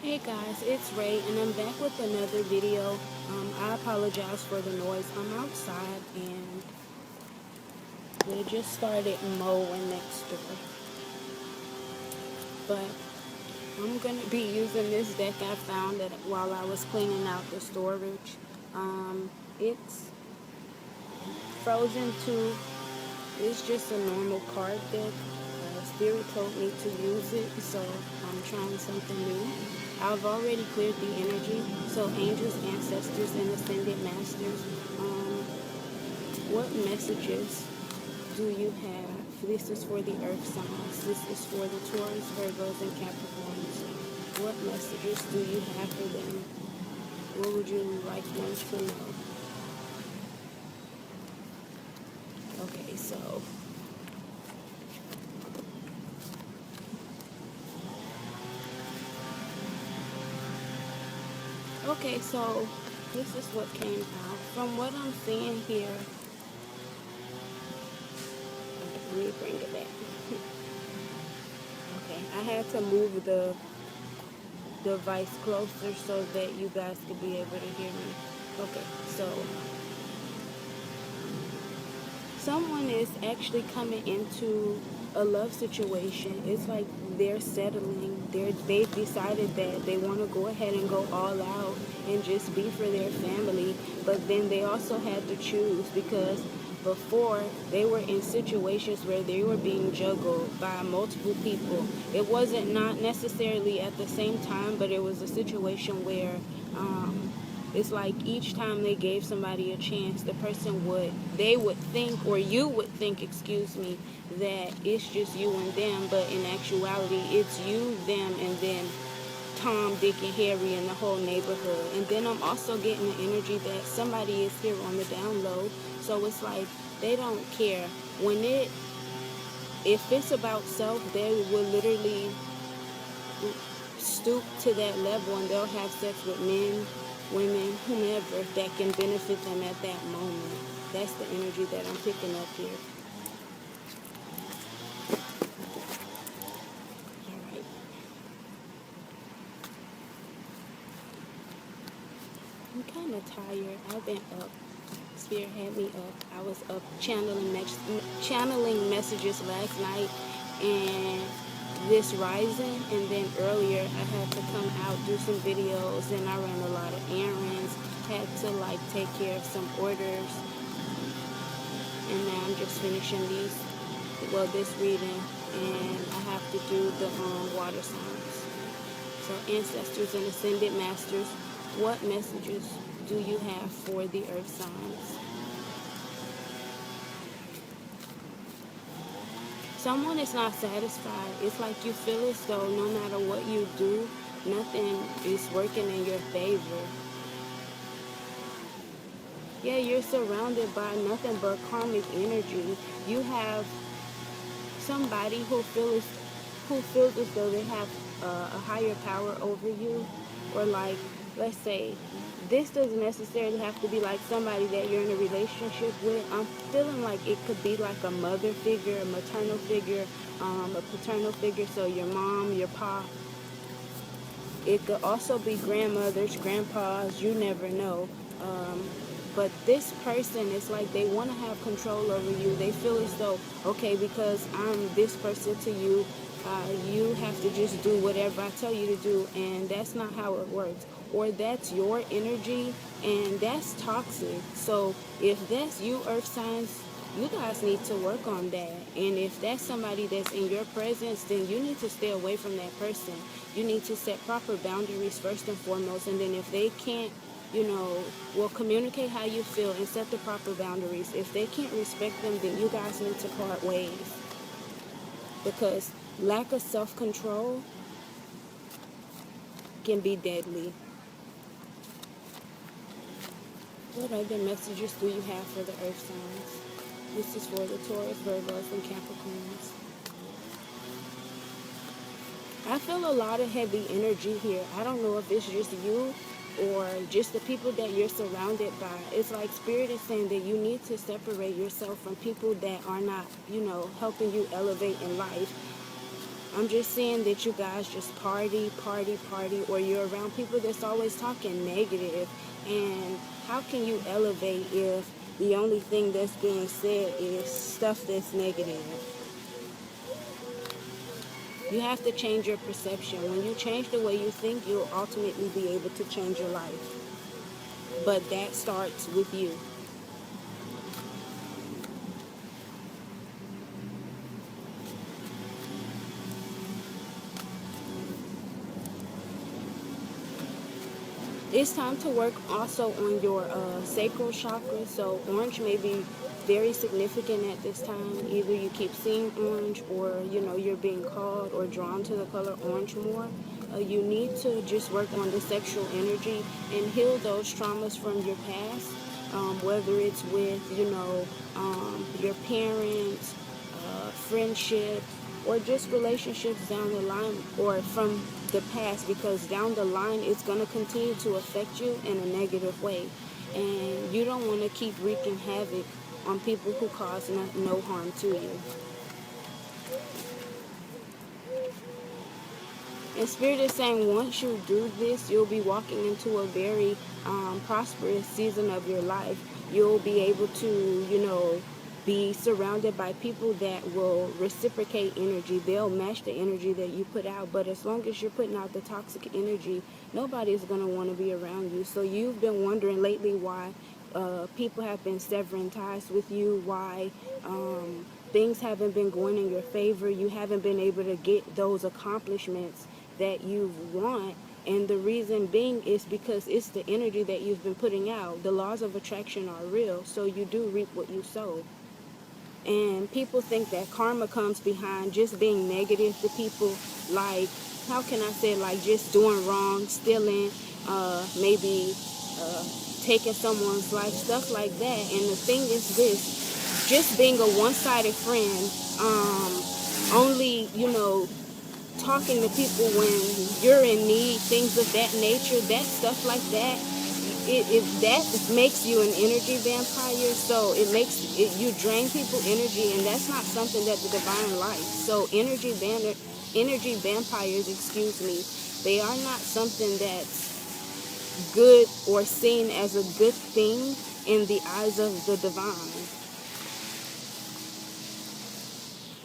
Hey guys, it's Ray and I'm back with another video. I apologize for the noise. I'm outside and we just started mowing next door. But I'm going to be using this deck I found that while I was cleaning out the storage. It's Frozen 2. It's just a normal card deck. Spirit told me to use it, so I'm trying something new. I've already cleared the energy, so angels, ancestors, and ascended masters, what messages do you have? This is for the earth signs. This is for the Taurus, Virgos, and Capricorns. What messages do you have for them? What would you like them to know? Okay, so this is what came out. From what I'm seeing here, let me bring it back. Okay, I had to move the device closer so that you guys could be able to hear me. Okay, so someone is actually coming into a love situation. It's like they're settling. They've decided that they want to go ahead and go all out and just be for their family. But then they also had to choose, because before they were in situations where they were being juggled by multiple people. It wasn't not necessarily at the same time, but it was a situation where it's like each time they gave somebody a chance, they would think, or you would think, excuse me, that it's just you and them, but in actuality, it's you, them, and then Tom, Dick, and Harry, and the whole neighborhood. And then I'm also getting the energy that somebody is here on the down low, so it's like they don't care. If it's about self, they will literally stoop to that level and they'll have sex with men, women, whomever that can benefit them at that moment. That's the energy that I'm picking up here. Alright. I'm kind of tired. I've been up. Spirit had me up. I was up channeling messages last night and this rising, and then earlier I had to come out, do some videos, and I ran a lot of errands, had to take care of some orders, and now I'm just finishing this reading, and I have to do the water signs. So ancestors and ascended masters, what messages do you have for the earth signs? Someone is not satisfied. It's like you feel as though no matter what you do, nothing is working in your favor. Yeah, you're surrounded by nothing but karmic energy. You have somebody who feels as though they have a higher power over you, or let's say, this doesn't necessarily have to be like somebody that you're in a relationship with. I'm feeling like it could be like a mother figure, a maternal figure, a paternal figure, so your mom, your pop. It could also be grandmothers, grandpas, you never know. But this person, it's like they want to have control over you. They feel as though, okay, because I'm this person to you, you have to just do whatever I tell you to do, and that's not how it works. Or that's your energy, and that's toxic. So if that's you, earth signs, you guys need to work on that. And if that's somebody that's in your presence, then you need to stay away from that person. You need to set proper boundaries first and foremost, and then if they can't, communicate how you feel and set the proper boundaries. If they can't respect them, then you guys need to part ways. Because lack of self-control can be deadly. What other messages do you have for the earth signs? This is for the Taurus, Virgos, and Capricorns. I feel a lot of heavy energy here. I don't know if it's just you or just the people that you're surrounded by. It's like Spirit is saying that you need to separate yourself from people that are not, helping you elevate in life. I'm just saying that you guys just party, party, party, or you're around people that's always talking negative. And how can you elevate if the only thing that's being said is stuff that's negative? You have to change your perception. When you change the way you think, you'll ultimately be able to change your life. But that starts with you. It's time to work also on your sacral chakra. So orange may be very significant at this time. Either you keep seeing orange, or you're being called or drawn to the color orange more. You need to just work on the sexual energy and heal those traumas from your past, whether it's with your parents, friendship, or just relationships down the line, or from the past, because down the line it's going to continue to affect you in a negative way, and you don't want to keep wreaking havoc on people who cause no harm to you. And Spirit is saying once you do this, you'll be walking into a very prosperous season of your life. You'll be able to, be surrounded by people that will reciprocate energy. They'll match the energy that you put out. But as long as you're putting out the toxic energy, nobody's going to want to be around you. So you've been wondering lately why people have been severing ties with you, why things haven't been going in your favor. You haven't been able to get those accomplishments that you want. And the reason being is because it's the energy that you've been putting out. The laws of attraction are real, so you do reap what you sow. And people think that karma comes behind just being negative to people, like, how can I say, like just doing wrong, stealing, maybe taking someone's life, stuff like that. And the thing is this, just being a one-sided friend, only, talking to people when you're in need, things of that nature, that stuff like that, that makes you an energy vampire. So you drain people energy, and that's not something that the divine likes. So energy vampires, excuse me, they are not something that's good or seen as a good thing in the eyes of the divine.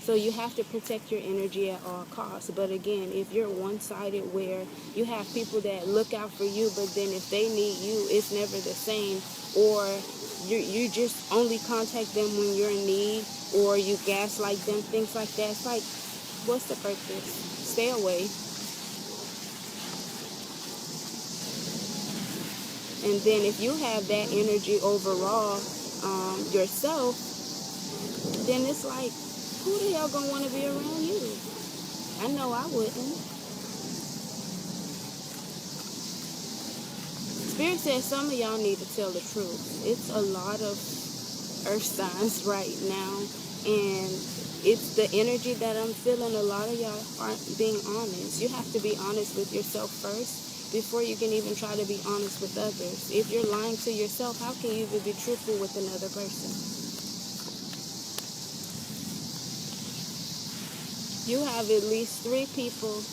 So you have to protect your energy at all costs. But again, if you're one-sided, where you have people that look out for you, but then if they need you, it's never the same. Or you just only contact them when you're in need, or you gaslight them, things like that. It's like, what's the purpose? Stay away. And then if you have that energy overall yourself, then it's like, who the hell gonna want to be around you? I know I wouldn't. Spirit says some of y'all need to tell the truth. It's a lot of earth signs right now, and it's the energy that I'm feeling. A lot of y'all aren't being honest. You have to be honest with yourself first before you can even try to be honest with others. If you're lying to yourself, how can you even be truthful with another person? You have at least 3 people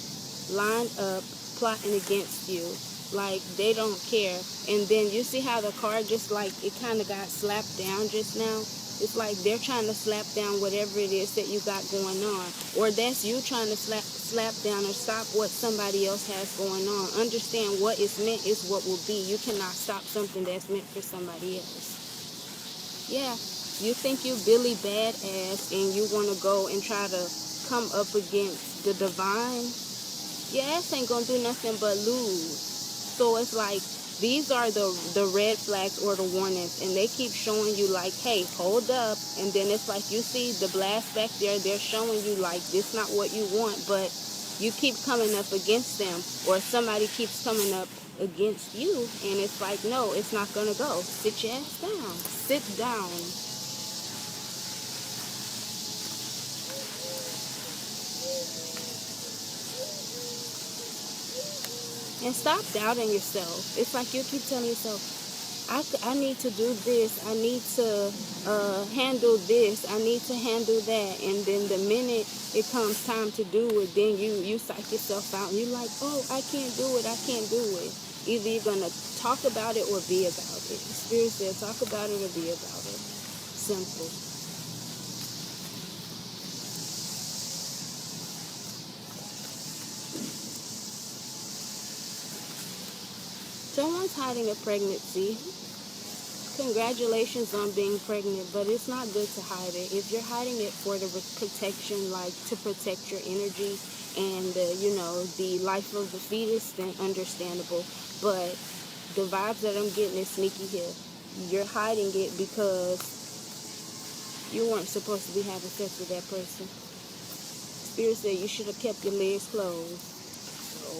lined up plotting against you. Like, they don't care. And then you see how the car just like, it kind of got slapped down just now? It's like they're trying to slap down whatever it is that you got going on. Or that's you trying to slap down or stop what somebody else has going on. Understand what is meant is what will be. You cannot stop something that's meant for somebody else. Yeah, you think you Billy Badass and you want to go and try to come up against the divine, your ass ain't gonna do nothing but lose. So it's like, these are the red flags or the warnings, and they keep showing you like, hey, hold up. And then it's like, you see the blast back there, they're showing you like, this not what you want, but you keep coming up against them, or somebody keeps coming up against you, and it's like, no, it's not gonna go. Sit your ass down. Sit down. And stop doubting yourself. It's like you keep telling yourself, I need to do this. I need to handle this. I need to handle that. And then the minute it comes time to do it, then you psych yourself out. And you're like, oh, I can't do it. I can't do it. Either you're going to talk about it or be about it. Spirit said, talk about it or be about it. Simple. Someone's hiding a pregnancy. Congratulations on being pregnant, but it's not good to hide it. If you're hiding it for the protection, like to protect your energy and the life of the fetus, then understandable. But the vibes that I'm getting is sneaky here. You're hiding it because you weren't supposed to be having sex with that person. Spirit said you should have kept your legs closed. So,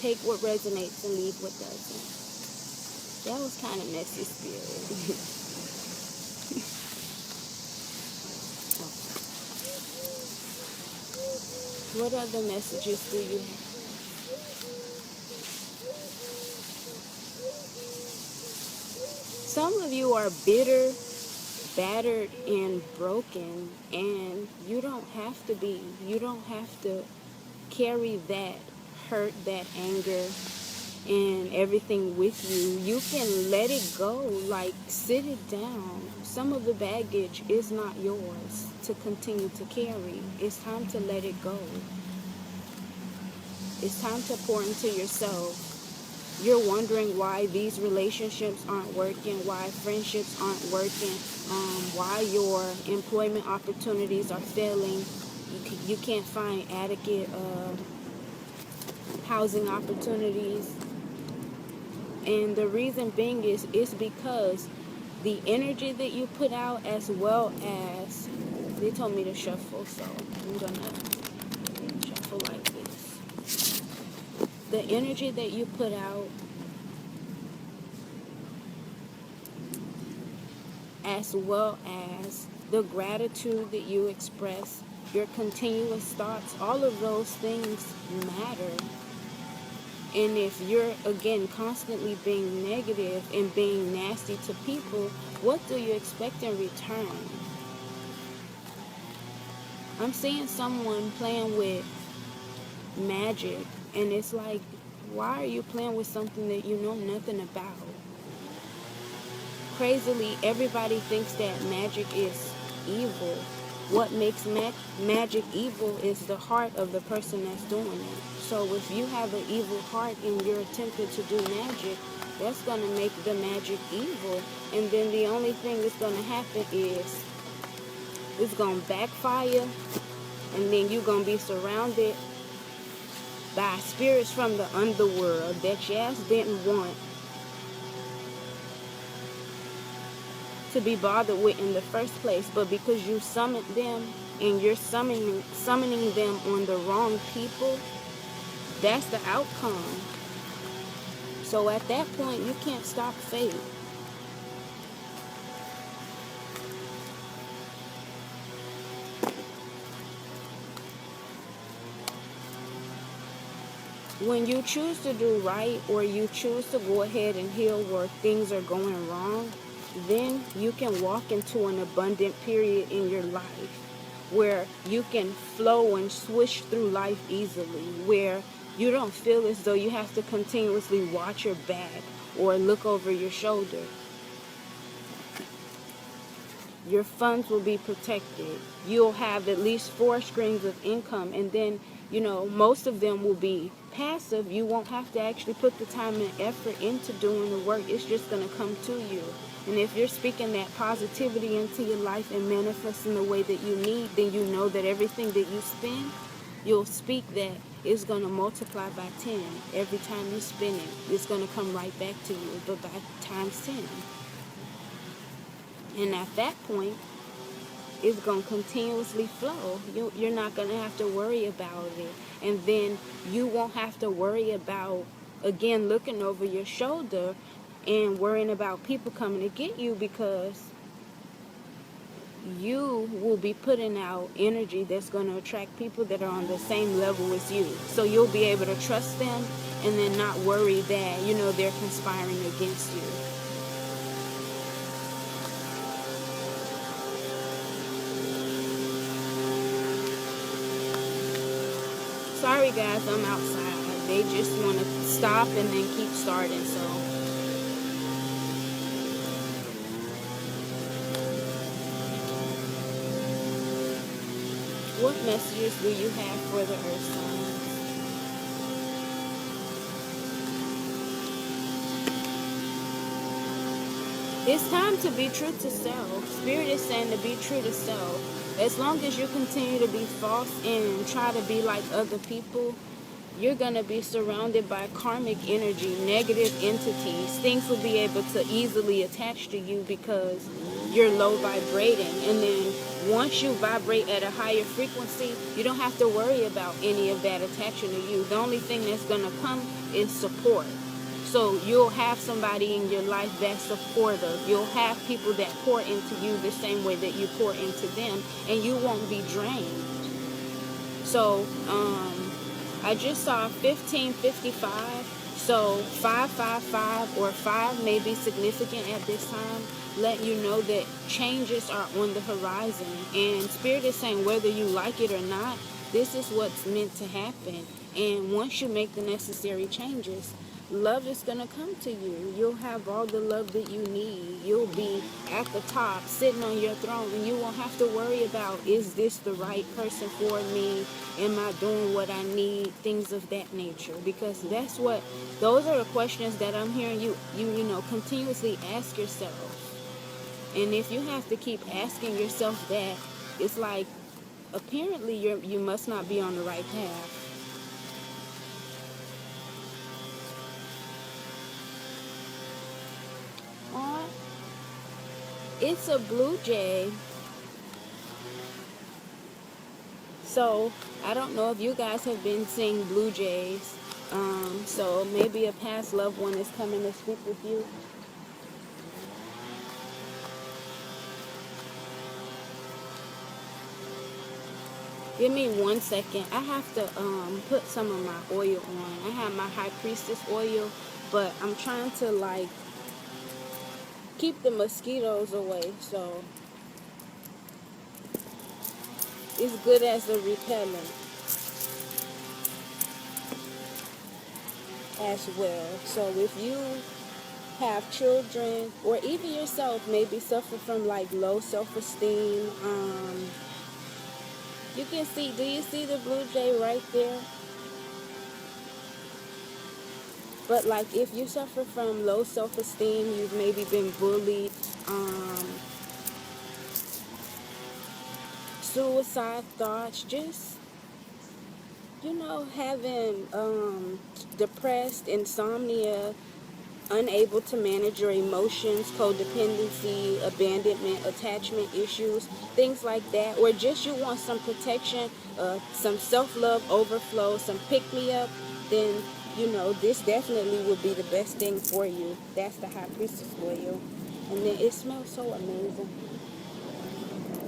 take what resonates and leave what doesn't. That was kind of messy, Spirit. What other messages do you have? Some of you are bitter, battered, and broken, and you don't have to be. You don't have to carry that hurt, that anger, and everything with you. You can let it go, like sit it down. Some of the baggage is not yours to continue to carry. It's time to let it go. It's time to pour into yourself. You're wondering why these relationships aren't working, why friendships aren't working, why your employment opportunities are failing. You can't find adequate housing opportunities. And the reason being is because the energy that you put out, as well as, they told me to shuffle, so I'm going to shuffle like this. The energy that you put out, as well as the gratitude that you express, your continuous thoughts, all of those things matter. And if you're, again, constantly being negative and being nasty to people, what do you expect in return? I'm seeing someone playing with magic, and it's like, why are you playing with something that you know nothing about? Crazily, everybody thinks that magic is evil. What makes magic evil is the heart of the person that's doing it. So if you have an evil heart and you're attempting to do magic, that's going to make the magic evil. And then the only thing that's going to happen is it's going to backfire, and then you're going to be surrounded by spirits from the underworld that you just didn't want to be bothered with in the first place. But because you summoned them and you're summoning them on the wrong people, that's the outcome. So at that point, you can't stop fate. When you choose to do right, or you choose to go ahead and heal where things are going wrong, then you can walk into an abundant period in your life where you can flow and swish through life easily, where you don't feel as though you have to continuously watch your back or look over your shoulder. Your funds will be protected. You'll have at least 4 streams of income, and then, most of them will be passive. You won't have to actually put the time and effort into doing the work. It's just going to come to you. And if you're speaking that positivity into your life and manifesting the way that you need, then you know that everything that you spend, you'll speak that it's going to multiply by 10. Every time you spend it, it's going to come right back to you, but by times 10. And at that point, it's going to continuously flow. You're not going to have to worry about it. And then you won't have to worry about, again, looking over your shoulder and worrying about people coming to get you, because you will be putting out energy that's going to attract people that are on the same level as you. So you'll be able to trust them, and then not worry that, you know, they're conspiring against you. Sorry guys, I'm outside. They just want to stop and then keep starting, so. What messages do you have for the earth signs? It's time to be true to self. Spirit is saying to be true to self. As long as you continue to be false and try to be like other people, you're going to be surrounded by karmic energy, negative entities. Things will be able to easily attach to you because you're low vibrating. And then once you vibrate at a higher frequency, you don't have to worry about any of that attaching to you. The only thing that's going to come is support. So you'll have somebody in your life that's supportive. You'll have people that pour into you the same way that you pour into them, and you won't be drained. So I just saw 1555. So 555 or 5 may be significant at this time. Let you know that changes are on the horizon. And Spirit is saying whether you like it or not, this is what's meant to happen. And once you make the necessary changes, love is going to come to you. You'll have all the love that you need. You'll be at the top, sitting on your throne, and you won't have to worry about, is this the right person for me? Am I doing what I need? Things of that nature. Because those are the questions that I'm hearing you know, continuously ask yourself. And if you have to keep asking yourself that, it's like, apparently you must not be on the right path. It's a blue jay. So I don't know if you guys have been seeing blue jays. So maybe a past loved one is coming to speak with you. Give me 1 second. I have to put some of my oil on. I have my high priestess oil, but I'm trying to like keep the mosquitoes away, so it's good as a repellent as well. So if you have children or even yourself maybe suffer from like low self-esteem, you can see, do you see the blue jay right there? But like if you suffer from low self-esteem, you've maybe been bullied, suicide thoughts, just, you know, having depressed, insomnia, unable to manage your emotions, codependency, abandonment, attachment issues, things like that, or just you want some protection, some self-love overflow, some pick-me-up, then, you know, this definitely would be the best thing for you. That's the high priestess oil. And then it smells so amazing.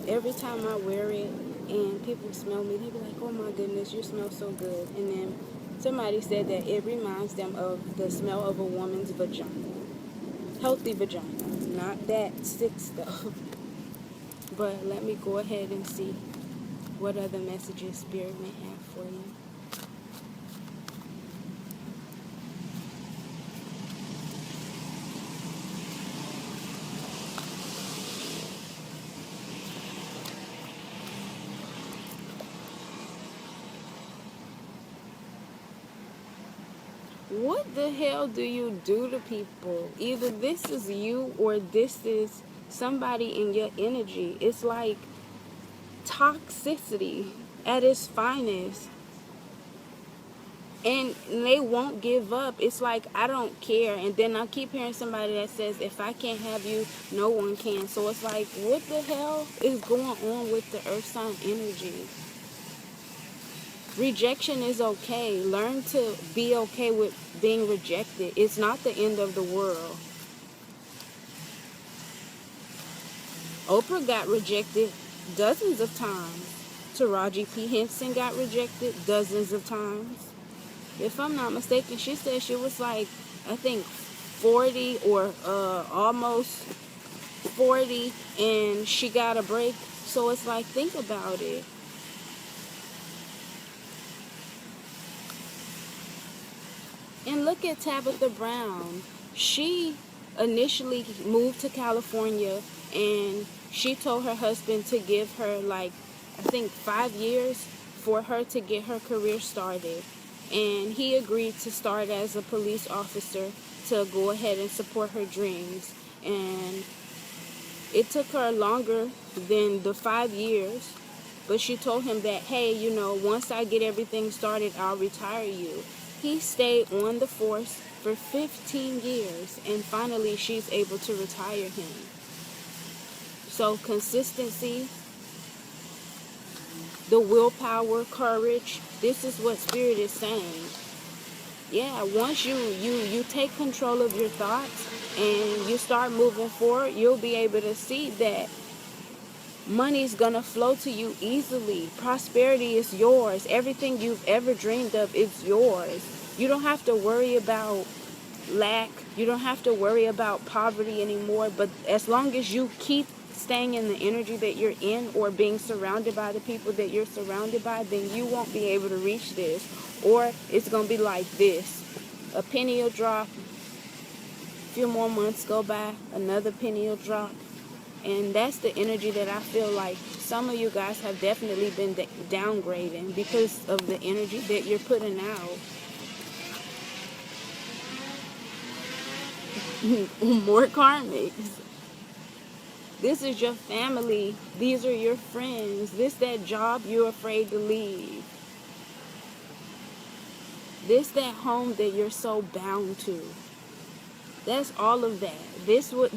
Every time I wear it and people smell me, they be like, oh my goodness, you smell so good. And then somebody said that it reminds them of the smell of a woman's vagina. Healthy vagina, not that sick stuff. But let me go ahead and see what other messages Spirit may have for you. What the hell do you do to people? Either this is you or this is somebody in your energy. It's like toxicity at its finest. And they won't give up. It's like, I don't care. And then I keep hearing somebody that says, if I can't have you, no one can. So it's like, what the hell is going on with the earth sign energy? Rejection is okay. Learn to be okay with being rejected. It's not the end of the world. Oprah got rejected dozens of times. Taraji P. Henson got rejected dozens of times. if I'm not mistaken, she said she was like, I think 40 or almost 40, and she got a break. So it's like, think about it. And look at Tabitha Brown. She initially moved to California, and she told her husband to give her, like, I think 5 years for her to get her career started. And he agreed to start as a police officer to go ahead and support her dreams. And it took her longer than the 5 years, but she told him that, hey, you know, once I get everything started, I'll retire you. He stayed on the force for 15 years, and finally she's able to retire him. So consistency, the willpower, courage, this is what Spirit is saying. Yeah, once you take control of your thoughts and you start moving forward, you'll be able to see that money's gonna flow to you easily. Prosperity is yours. Everything you've ever dreamed of is yours. You don't have to worry about lack. You don't have to worry about poverty anymore. But as long as you keep staying in the energy that you're in, or being surrounded by the people that you're surrounded by, then you won't be able to reach this. Or it's gonna be like this. A penny will drop. A few more months go by. Another penny will drop. And that's the energy that I feel like some of you guys have definitely been downgrading because of the energy that you're putting out. More karmics. This is your family. These are your friends. This that job you're afraid to leave. This that home that you're so bound to. That's all of that. That's what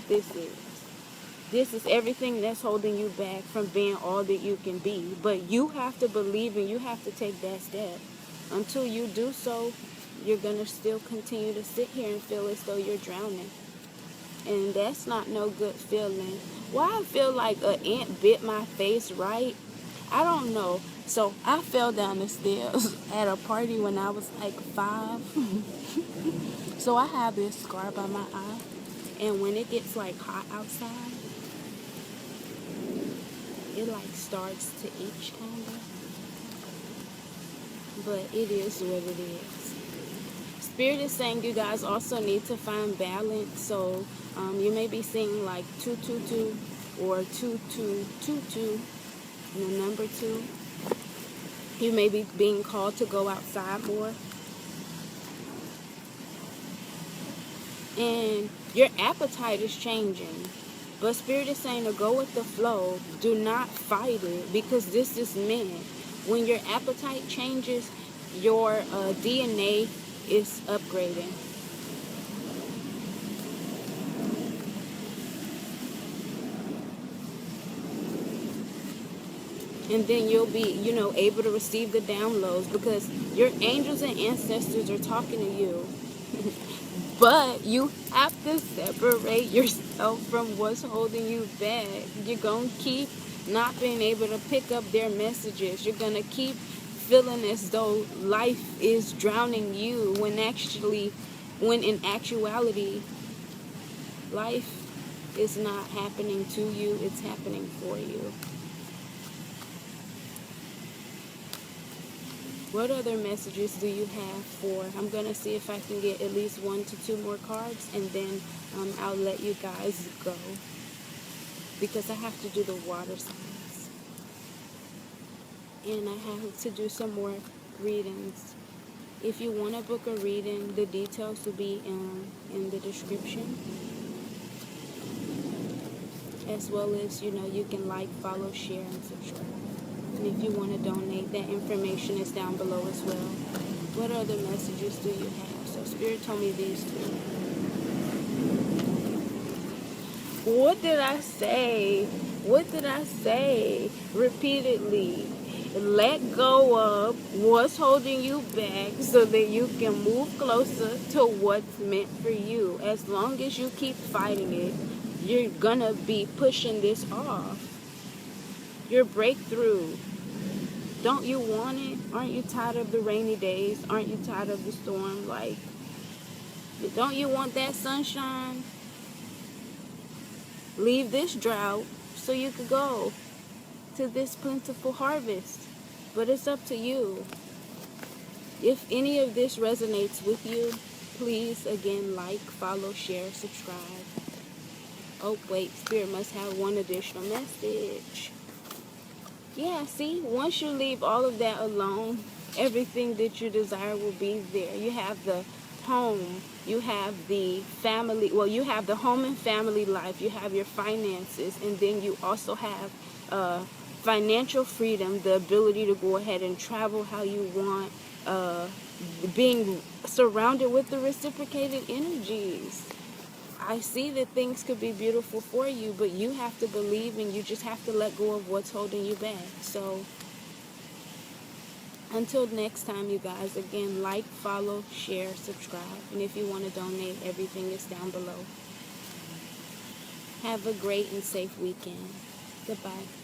this is. This is everything that's holding you back from being all that you can be. But you have to believe, and you have to take that step. Until you do so, you're going to still continue to sit here and feel as though you're drowning. And that's not no good feeling. Why I feel like an ant bit my face, right? I don't know. So I fell down the stairs at a party when I was like 5. So I have this scar by my eye. And when it gets like hot outside, it like starts to itch kind of. But it is what it is. Spirit is saying you guys also need to find balance. So you may be seeing like 222 or 2222 and the number 2. You may be being called to go outside more. And your appetite is changing. But Spirit is saying to go with the flow. Do not fight it, because this is meant. When your appetite changes, your DNA is upgrading. And then you'll be, able to receive the downloads, because your angels and ancestors are talking to you. But you have to separate yourself from what's holding you back. You're going to keep not being able to pick up their messages. You're going to keep feeling as though life is drowning you, when in actuality, life is not happening to you. It's happening for you. What other messages do you have for? I'm going to see if I can get at least 1 to 2 more cards, and then I'll let you guys go, because I have to do the water signs. And I have to do some more readings. If you want to book a reading, the details will be in the description. As well as, you can like, follow, share, and subscribe. And if you want to donate, that information is down below as well. What other messages do you have? So Spirit told me these 2. What did I say? What did I say? Repeatedly. Let go of what's holding you back so that you can move closer to what's meant for you. As long as you keep fighting it, you're gonna be pushing this off. Your breakthrough. Don't you want it? Aren't you tired of the rainy days? Aren't you tired of the storm? Like, don't you want that sunshine? Leave this drought so you could go to this plentiful harvest. But it's up to you. If any of this resonates with you, please, again, like, follow, share, subscribe. Oh, wait, Spirit must have one additional message. Yeah, see, once you leave all of that alone, everything that you desire will be there. You have the home, you have the family, well, you have the home and family life, you have your finances, and then you also have financial freedom, the ability to go ahead and travel how you want, being surrounded with the reciprocated energies. I see that things could be beautiful for you, but you have to believe, and you just have to let go of what's holding you back. So until next time, you guys, again, like, follow, share, subscribe. And if you want to donate, everything is down below. Have a great and safe weekend. Goodbye.